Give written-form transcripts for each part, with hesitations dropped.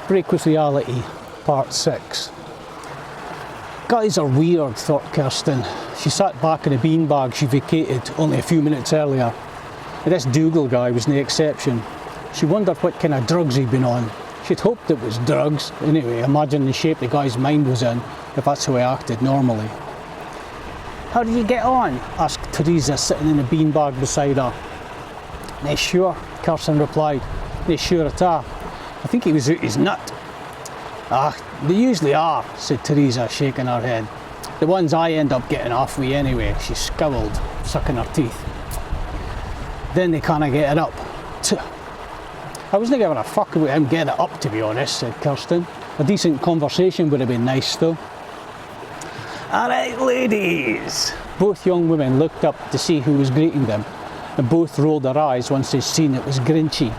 Break with Reality, Part 6. Guys are weird, thought Kirsten. She sat back in a beanbag she vacated only a few minutes earlier. And this Dougal guy was no exception. She wondered what kind of drugs he'd been on. She'd hoped it was drugs. Anyway, imagine the shape the guy's mind was in, if that's how he acted normally. How did you get on? Asked Teresa, sitting in a beanbag beside her. "Nae sure," Kirsten replied. "Nae sure at all. I think he was out his nut." "Ah, they usually are," said Teresa, shaking her head. "The ones I end up getting off with anyway," she scowled, sucking her teeth. "Then they can't get it up." "I wasn't giving a fuck about him getting it up, to be honest," said Kirsten. "A decent conversation would have been nice, though." "Alright, ladies." Both young women looked up to see who was greeting them, and both rolled their eyes once they seen it was Grinchy.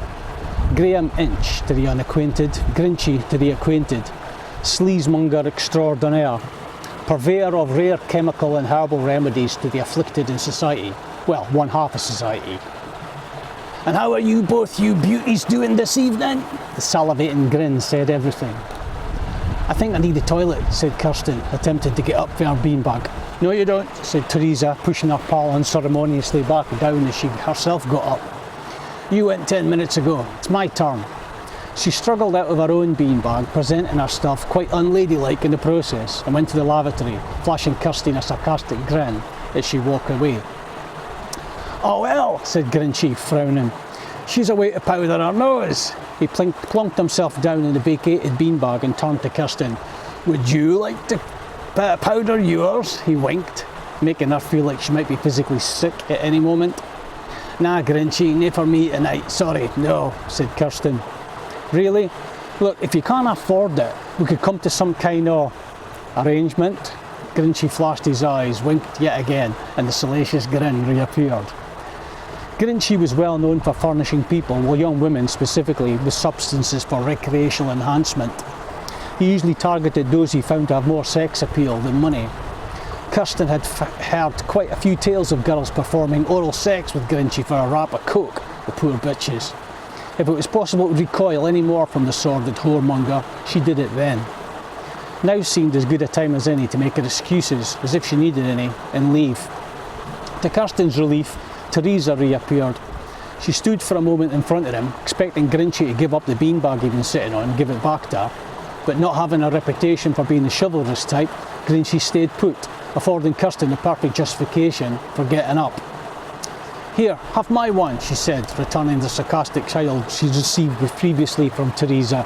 Graham Inch to the unacquainted, Grinchy to the acquainted, sleazemonger extraordinaire, purveyor of rare chemical and herbal remedies to the afflicted in society. Well, one half of society. "And how are you both, you beauties, doing this evening?" The salivating grin said everything. "I think I need the toilet," said Kirsten, attempting to get up from her beanbag. "No you don't," said Teresa, pushing her pal unceremoniously back down as she herself got up. "You went 10 minutes ago. It's my turn." She struggled out of her own beanbag, presenting her stuff quite unladylike in the process, and went to the lavatory, flashing Kirsten a sarcastic grin as she walked away. "Oh well," said Grinchy, frowning. "She's a way to powder her nose." He plonked himself down in the vacated beanbag and turned to Kirsten. "Would you like to powder yours?" He winked, making her feel like she might be physically sick at any moment. "Nah, Grinchy, nae for me tonight, sorry, no," said Kirsten. "Really? Look, if you can't afford it, we could come to some kind of arrangement." Grinchy flashed his eyes, winked yet again, and the salacious grin reappeared. Grinchy was well known for furnishing people, well young women specifically, with substances for recreational enhancement. He usually targeted those he found to have more sex appeal than money. Kirsten had heard quite a few tales of girls performing oral sex with Grinchy for a rap of coke, the poor bitches. If it was possible to recoil any more from the sordid whoremonger, she did it then. Now seemed as good a time as any to make her excuses, as if she needed any, and leave. To Kirsten's relief, Teresa reappeared. She stood for a moment in front of him, expecting Grinchy to give up the beanbag he'd been sitting on and give it back to her. But not having a reputation for being the chivalrous type, Grinchy stayed put, affording Kirsten the perfect justification for getting up. "Here, have my one," she said, returning the sarcastic child she'd received previously from Teresa.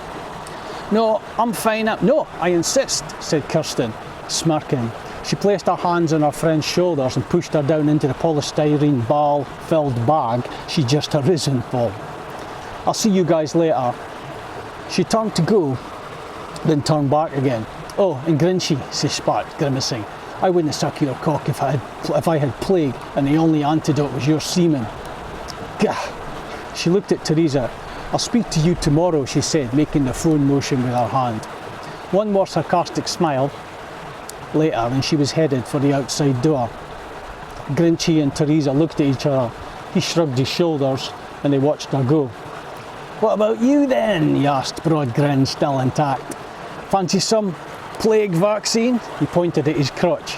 "No, I'm fine. No, I insist," said Kirsten, smirking. She placed her hands on her friend's shoulders and pushed her down into the polystyrene ball-filled bag she'd just arisen for. "I'll see you guys later." She turned to go, then turned back again. "Oh, and Grinchy," she spat, grimacing. "I wouldn't suck your cock if I had plague and the only antidote was your semen." Gah! She looked at Teresa. "I'll speak to you tomorrow," she said, making the phone motion with her hand. One more sarcastic smile later and she was headed for the outside door. Grinchy and Teresa looked at each other. He shrugged his shoulders and they watched her go. "What about you then?" he asked, broad grin still intact. "Fancy some plague vaccine?" He pointed at his crotch.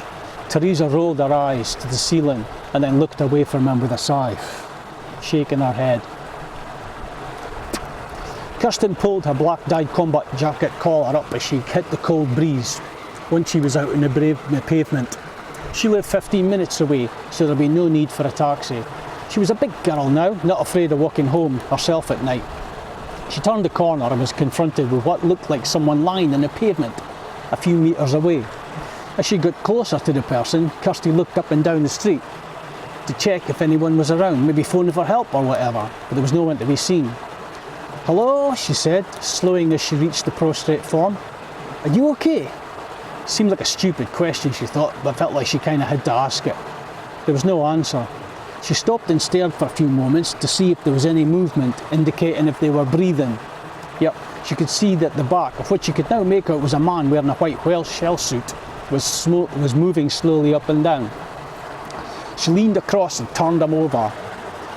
Teresa rolled her eyes to the ceiling and then looked away from him with a sigh, shaking her head. Kirsten pulled her black dyed combat jacket collar up as she hit the cold breeze. Once she was out on the pavement. She lived 15 minutes away, so there'd be no need for a taxi. She was a big girl now, not afraid of walking home herself at night. She turned the corner and was confronted with what looked like someone lying on the pavement a few metres away. As she got closer to the person, Kirsty looked up and down the street to check if anyone was around, maybe phoning for help or whatever, but there was no one to be seen. "Hello," she said, slowing as she reached the prostrate form. "Are you okay?" Seemed like a stupid question, she thought, but felt like she kind of had to ask it. There was no answer. She stopped and stared for a few moments to see if there was any movement, indicating if they were breathing. Yep, she could see that the back, of which she could now make out was a man wearing a white whale shell suit, was moving slowly up and down. She leaned across and turned him over,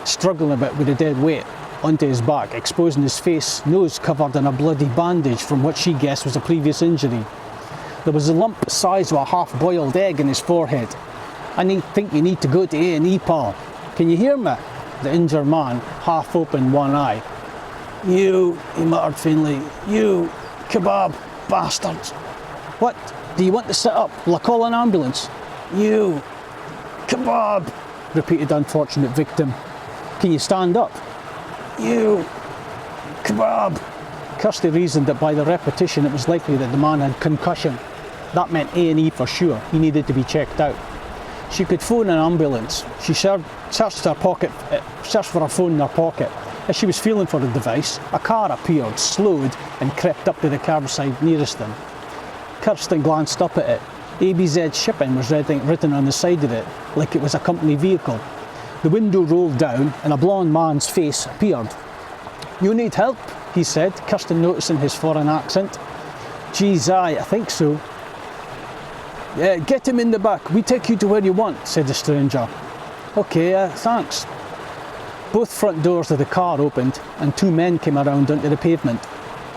struggling a bit with the dead weight. onto his back, exposing his face, nose covered in a bloody bandage from what she guessed was a previous injury. There was a lump the size of a half-boiled egg in his forehead. "I think you need to go to A&E, pal. Can you hear me?" The injured man half opened one eye. "You," he muttered faintly, "you kebab bastards." "What? Do you want to sit up? Will I call an ambulance?" "You kebab," repeated the unfortunate victim. "Can you stand up?" "You kebab." Kirsty reasoned that by the repetition it was likely that the man had concussion. That meant A&E for sure. He needed to be checked out. She could phone an ambulance. She searched for her phone in her pocket. As she was feeling for the device, a car appeared, slowed, and crept up to the curbside nearest them. Kirsten glanced up at it. ABZ Shipping was written on the side of it, like it was a company vehicle. The window rolled down, and a blonde man's face appeared. "You need help?" he said, Kirsten noticing his foreign accent. "Geez, I think so." "Yeah, get him in the back. We take you to where you want," said the stranger. "Okay, thanks." Both front doors of the car opened and two men came around onto the pavement.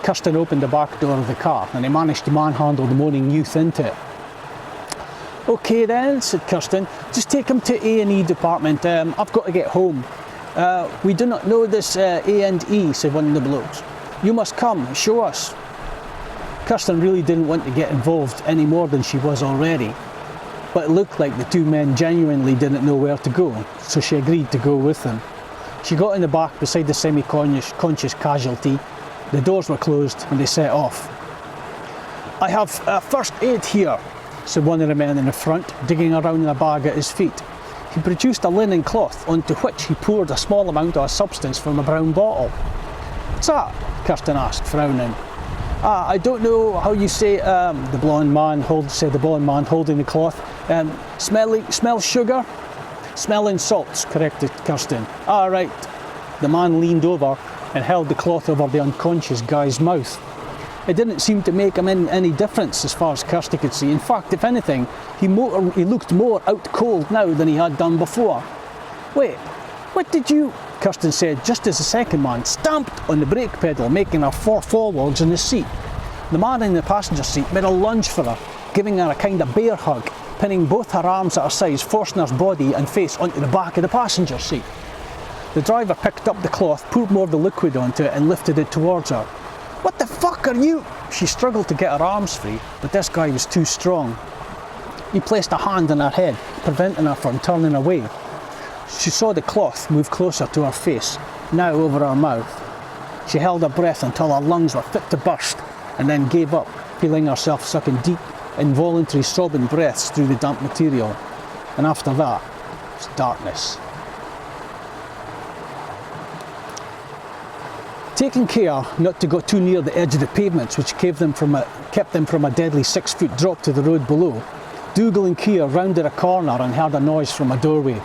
Kirsten opened the back door of the car and they managed to manhandle the moaning youth into it. "Okay then," said Kirsten, "just take him to A&E department. I've got to get home." "We do not know this A&E, said one of the blokes. "You must come, show us." Kirsten really didn't want to get involved any more than she was already, but it looked like the two men genuinely didn't know where to go, so she agreed to go with them. She got in the back beside the semi-conscious casualty. The doors were closed and they set off. "I have first aid here," said one of the men in the front, digging around in a bag at his feet. He produced a linen cloth onto which he poured a small amount of a substance from a brown bottle. "What's that?" Kirsten asked, frowning. "I don't know how you say," said the blonde man holding the cloth. Smell sugar?" "Smelling salts," corrected Kirsten. "Ah, right." The man leaned over and held the cloth over the unconscious guy's mouth. It didn't seem to make him any difference as far as Kirsty could see. In fact, if anything, he looked more out cold now than he had done before. "Wait, what did you..." Kirsten said, just as the second man stamped on the brake pedal, making her fall forwards in the seat. The man in the passenger seat made a lunge for her, giving her a kind of bear hug, pinning both her arms at her sides, forcing her body and face onto the back of the passenger seat. The driver picked up the cloth, poured more of the liquid onto it and lifted it towards her. "What the fuck are you..." She struggled to get her arms free, but this guy was too strong. He placed a hand on her head, preventing her from turning away. She saw the cloth move closer to her face, now over her mouth. She held her breath until her lungs were fit to burst, and then gave up, feeling herself sucking deep, involuntary sobbing breaths through the damp material. And after that, it was darkness. Taking care not to go too near the edge of the pavements, which kept them from a deadly 6-foot drop to the road below, Dougal and Keir rounded a corner and heard a noise from a doorway.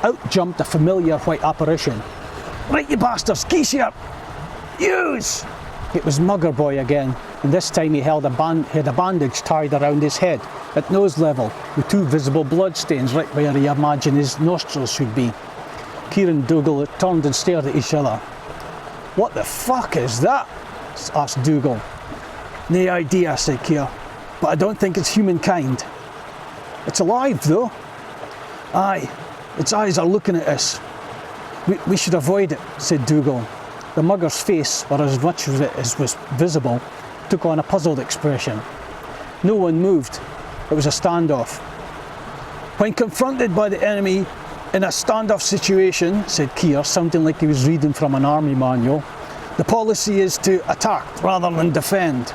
Out jumped a familiar white apparition. "Right, you bastards, geese here! Use!" It was Mugger Boy again, and this time he had a bandage tied around his head, at nose level, with 2 visible bloodstains right where he imagined his nostrils should be. Keir and Dougal turned and stared at each other. "What the fuck is that?" asked Dougal. "No idea," said Keir, "but I don't think it's humankind." "It's alive though." "Aye, its eyes are looking at us. We should avoid it," said Dougal. The mugger's face, or as much of it as was visible, took on a puzzled expression. No one moved. It was a standoff. "When confronted by the enemy in a standoff situation," said Keir, sounding like he was reading from an army manual, "the policy is to attack rather than defend."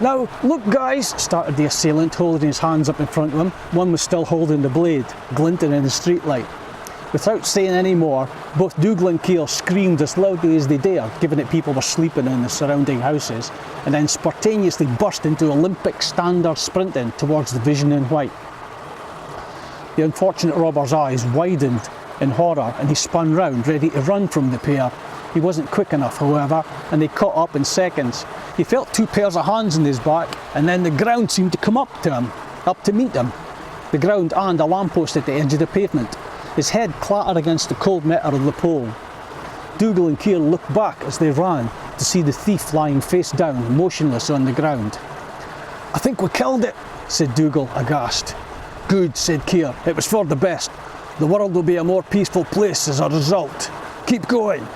"Now, look guys," started the assailant, holding his hands up in front of him. One was still holding the blade, glinting in the streetlight. Without saying any more, both Dougal and Keir screamed as loudly as they dared, given that people were sleeping in the surrounding houses, and then spontaneously burst into Olympic standard sprinting towards the vision in white. The unfortunate robber's eyes widened in horror and he spun round, ready to run from the pair. He wasn't quick enough, however, and they caught up in seconds. He felt 2 pairs of hands in his back, and then the ground seemed to come up to meet him. The ground and a lamppost at the edge of the pavement. His head clattered against the cold metal of the pole. Dougal and Keir looked back as they ran to see the thief lying face down, motionless on the ground. "I think we killed it," said Dougal, aghast. "Good," said Keir. "It was for the best. The world will be a more peaceful place as a result. Keep going."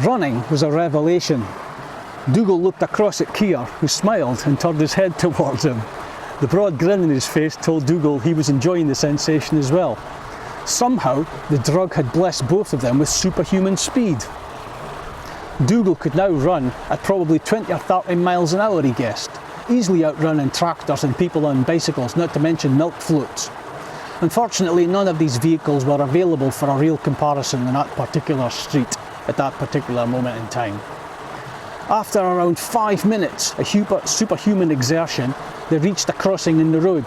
Running was a revelation. Dougal looked across at Keir, who smiled and turned his head towards him. The broad grin in his face told Dougal he was enjoying the sensation as well. Somehow, the drug had blessed both of them with superhuman speed. Dougal could now run at probably 20 or 30 miles an hour, he guessed, easily outrunning tractors and people on bicycles, not to mention milk floats. Unfortunately, none of these vehicles were available for a real comparison on that particular street at that particular moment in time. After around 5 minutes of superhuman exertion, they reached a crossing in the road.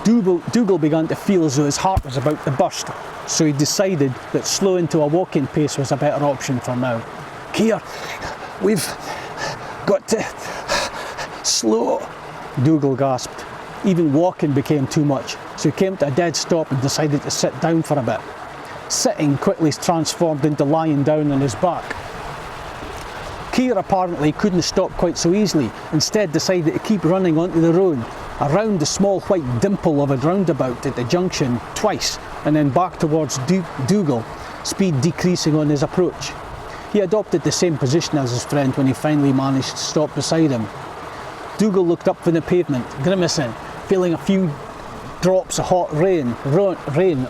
Dougal began to feel as though his heart was about to burst, so he decided that slowing to a walking pace was a better option for now. "Keir, we've got to slow," Dougal gasped. Even walking became too much, so he came to a dead stop and decided to sit down for a bit. Sitting quickly transformed into lying down on his back. Keir apparently couldn't stop quite so easily, instead decided to keep running onto the road, around the small white dimple of a roundabout at the junction twice, and then back towards Dougal, speed decreasing on his approach. He adopted the same position as his friend when he finally managed to stop beside him. Dougal looked up from the pavement, grimacing, feeling a few drops of hot rain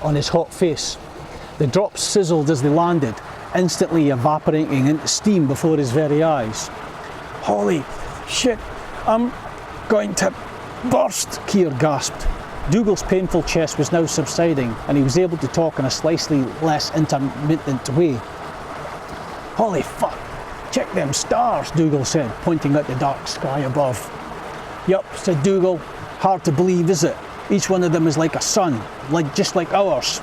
on his hot face. The drops sizzled as they landed, instantly evaporating into steam before his very eyes. "Holy shit, I'm going to burst," Keir gasped. Dougal's painful chest was now subsiding, and he was able to talk in a slightly less intermittent way. "Holy fuck, check them stars," Dougal said, pointing at the dark sky above. "Yup," said Dougal. "Hard to believe, is it? Each one of them is like a sun, just like ours."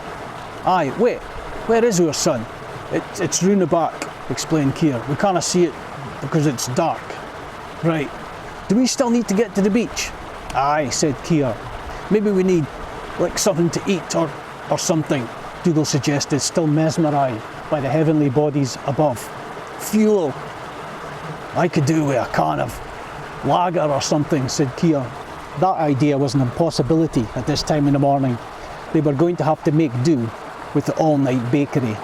"Aye, wait, where is our sun?" It's round the back," explained Keir. "We can't see it because it's dark." "Right. Do we still need to get to the beach?" "Aye," said Keir. "Maybe we need, something to eat or something," Dougal suggested, still mesmerised by the heavenly bodies above. "Fuel. I could do with a can of lager or something," said Keir. That idea was an impossibility at this time in the morning. They were going to have to make do with the all-night bakery.